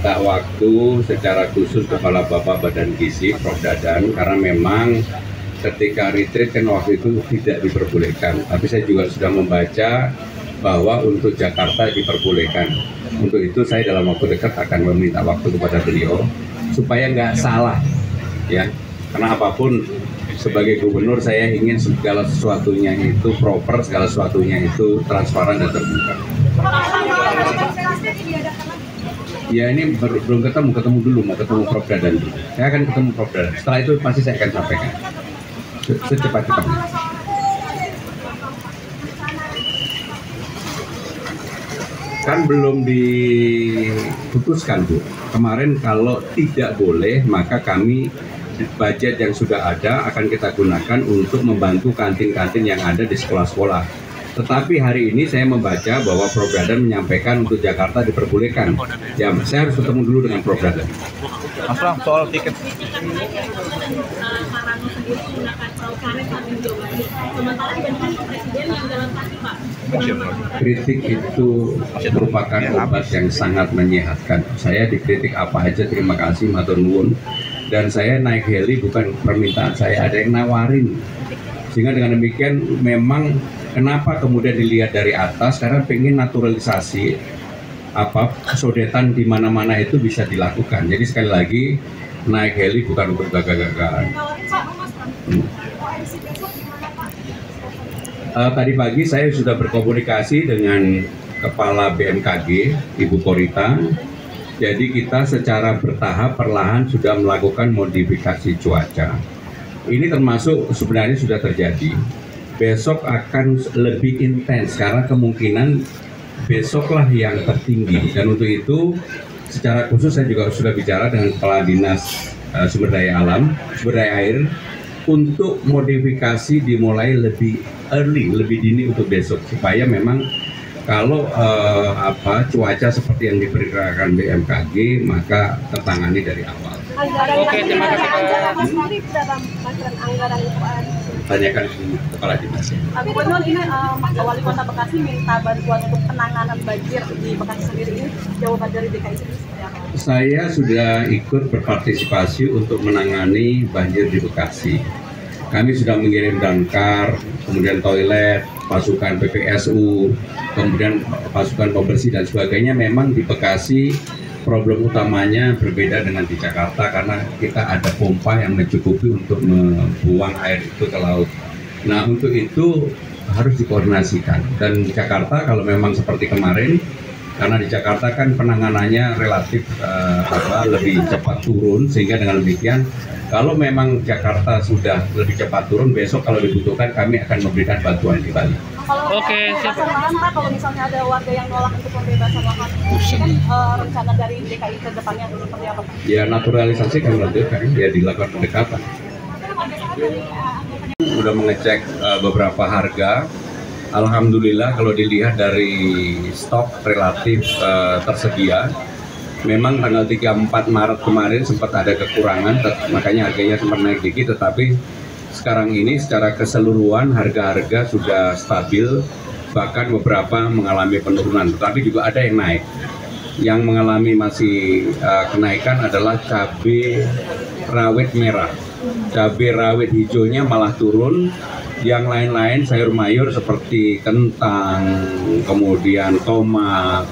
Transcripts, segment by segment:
meminta waktu secara khusus Kepala Bapak Badan Gizi, Prof. Dadan, karena memang ketika retreat kan waktu itu tidak diperbolehkan. Tapi saya juga sudah membaca bahwa untuk Jakarta diperbolehkan. Untuk itu saya dalam waktu dekat akan meminta waktu kepada beliau supaya nggak salah, ya. Karena apapun sebagai gubernur saya ingin segala sesuatunya itu proper, segala sesuatunya itu transparan dan terbuka. Ya ini belum ketemu dulu, mau ketemu Prof. Dadan dulu. Saya akan ketemu Prof. Dadan. Setelah itu pasti saya akan sampaikan secepat-cepatnya. Kan belum diputuskan, Bu. Kemarin kalau tidak boleh, maka kami budget yang sudah ada akan kita gunakan untuk membantu kantin-kantin yang ada di sekolah-sekolah. Tetapi hari ini saya membaca bahwa Prof. Dadan menyampaikan untuk Jakarta diperbolehkan. Ya, saya harus ketemu dulu dengan Prof. Dadan. Mas Pram, soal tiket. Kritik itu merupakan obat yang sangat menyehatkan. Saya dikritik apa aja terima kasih, matur nuwun. Dan saya naik heli bukan permintaan saya, ada yang nawarin. Sehingga dengan demikian memang kenapa kemudian dilihat dari atas, karena pengen naturalisasi sodetan di mana-mana itu bisa dilakukan. Jadi sekali lagi naik heli bukan untuk gagah-gagahan. Tadi pagi saya sudah berkomunikasi dengan Kepala BMKG, Ibu Korita. Jadi kita secara bertahap perlahan sudah melakukan modifikasi cuaca. Ini termasuk sebenarnya sudah terjadi. Besok akan lebih intens karena kemungkinan besoklah yang tertinggi. Dan untuk itu secara khusus saya juga sudah bicara dengan Kepala Dinas Sumber Daya Alam, Sumber Daya Air, untuk modifikasi dimulai lebih early, lebih dini untuk besok, supaya memang kalau cuaca seperti yang diperkirakan BMKG maka tertangani dari awal. Oke, terima kasih Pak. Tanyakan Kepala Dinas. Gubernur, ini Wali Kota Bekasi minta bantuan untuk penanganan banjir di Bekasi sendiri, ini jawaban dari DKI sendiri seperti apa? Saya sudah ikut berpartisipasi untuk menangani banjir di Bekasi. Kami sudah mengirim damkar, kemudian toilet, pasukan PPSU, kemudian pasukan pembersih dan sebagainya. Memang di Bekasi problem utamanya berbeda dengan di Jakarta karena kita ada pompa yang mencukupi untuk membuang air itu ke laut. Nah, untuk itu harus dikoordinasikan. Dan di Jakarta kalau memang seperti kemarin, karena di Jakarta kan penanganannya relatif lebih cepat turun, sehingga dengan demikian kalau memang Jakarta sudah lebih cepat turun, besok kalau dibutuhkan kami akan memberikan bantuan di Bali. Oke, siap. Pak, kalau misalnya ada warga yang nolak untuk pembebasan lahan, ini kan rencana dari DKI ke depannya seperti apa, Pak? Ya naturalisasi kan lanjutkan, ya dilakukan pendekatan. Sudah mengecek beberapa harga. Alhamdulillah kalau dilihat dari stok relatif tersedia, memang tanggal 34 Maret kemarin sempat ada kekurangan, makanya harganya sempat naik dikit, tetapi sekarang ini secara keseluruhan harga-harga sudah stabil, bahkan beberapa mengalami penurunan, tetapi juga ada yang naik. Yang mengalami masih kenaikan adalah cabai rawit merah. Cabai rawit hijaunya malah turun, yang lain-lain sayur mayur seperti kentang, kemudian tomat,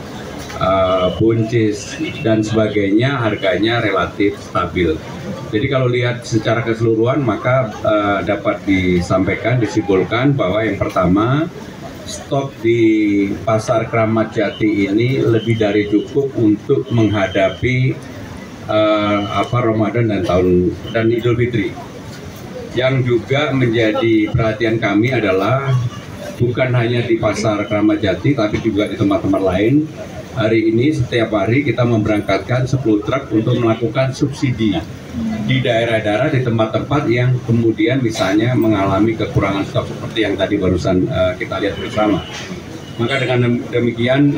buncis dan sebagainya harganya relatif stabil. Jadi kalau lihat secara keseluruhan maka dapat disampaikan, disimpulkan bahwa yang pertama, stok di Pasar Kramat Jati ini lebih dari cukup untuk menghadapi Ramadan dan Idul Fitri. Yang juga menjadi perhatian kami adalah bukan hanya di Pasar Kramat Jati tapi juga di tempat-tempat lain. Hari ini setiap hari kita memberangkatkan 10 truk untuk melakukan subsidi di daerah-daerah, di tempat-tempat yang kemudian misalnya mengalami kekurangan stok seperti yang tadi barusan kita lihat bersama. Maka dengan demikian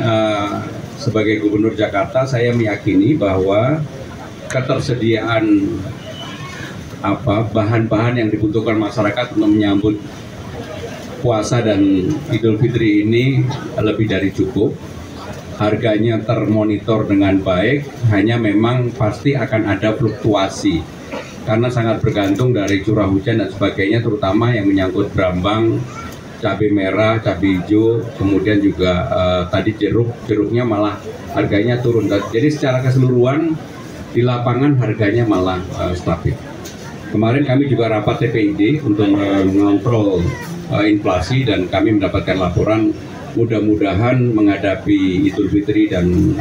sebagai Gubernur Jakarta saya meyakini bahwa ketersediaan bahan-bahan yang dibutuhkan masyarakat untuk menyambut puasa dan Idul Fitri ini lebih dari cukup. harganya termonitor dengan baik, hanya memang pasti akan ada fluktuasi karena sangat bergantung dari curah hujan dan sebagainya, terutama yang menyangkut brambang, cabai merah, cabai hijau, kemudian juga tadi jeruknya malah harganya turun. Jadi secara keseluruhan di lapangan harganya malah stabil. Kemarin kami juga rapat TPID untuk mengontrol inflasi dan kami mendapatkan laporan mudah-mudahan menghadapi Idul Fitri dan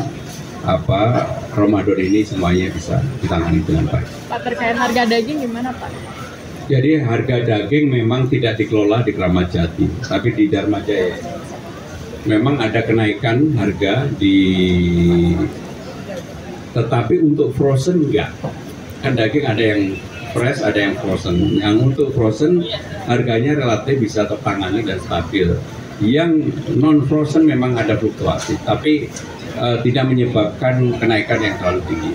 Ramadan ini semuanya bisa ditangani dengan baik. Pak, terkait harga daging gimana Pak? Jadi harga daging memang tidak dikelola di Kramat Jati, tapi di Dharma Jaya. Memang ada kenaikan harga tetapi untuk frozen enggak. Kan daging ada yang fresh, ada yang frozen. Yang untuk frozen harganya relatif bisa tertangani dan stabil. Yang non frozen memang ada fluktuasi, tapi tidak menyebabkan kenaikan yang terlalu tinggi.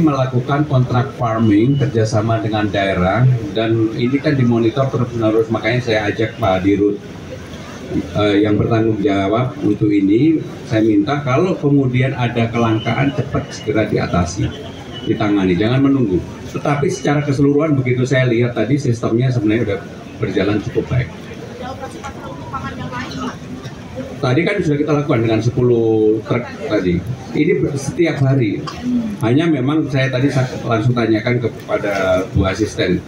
Melakukan kontrak farming kerjasama dengan daerah dan ini kan dimonitor terus-menerus, makanya saya ajak Pak Dirut yang bertanggung jawab untuk ini. Saya minta kalau kemudian ada kelangkaan cepat segera diatasi, ditangani, jangan menunggu. Tetapi secara keseluruhan begitu saya lihat tadi sistemnya sebenarnya sudah berjalan cukup baik. Tadi kan sudah kita lakukan dengan 10 truk tadi. Ini setiap hari. Hanya memang saya tadi langsung tanyakan kepada Bu Asisten,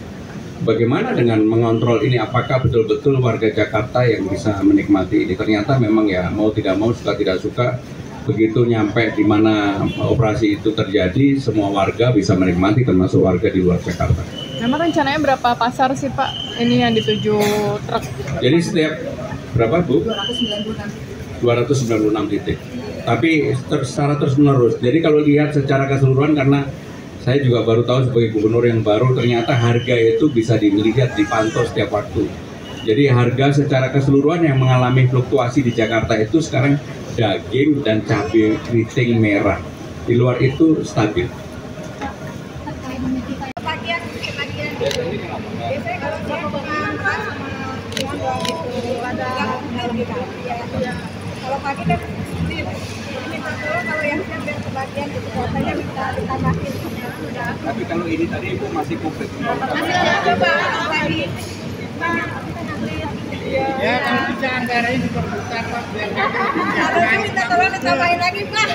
bagaimana dengan mengontrol ini, apakah betul-betul warga Jakarta yang bisa menikmati ini. Ternyata memang ya mau tidak mau, suka tidak suka, begitu nyampe di mana operasi itu terjadi, semua warga bisa menikmati, termasuk warga di luar Jakarta. Memang rencananya berapa pasar sih Pak ini yang dituju truk? Jadi setiap berapa Bu? 296 titik. Tapi secara terus menerus. Jadi kalau lihat secara keseluruhan, karena saya juga baru tahu sebagai gubernur yang baru, ternyata harga itu bisa dilihat, dipantau setiap waktu. Jadi harga secara keseluruhan yang mengalami fluktuasi di Jakarta itu sekarang daging dan cabai keriting merah. Di luar itu stabil. Kalau pagi kan minta tolong, kalau yang siang biar kebagian gitu, kuotanya minta ditambahin. Tapi kalau ini tadi Ibu masih komplit. Masih ada Pak, pagi. Ya kalau bisa anggarannya diperputar Pak, biar Kalau minta tolong ditambahin lagi Pak.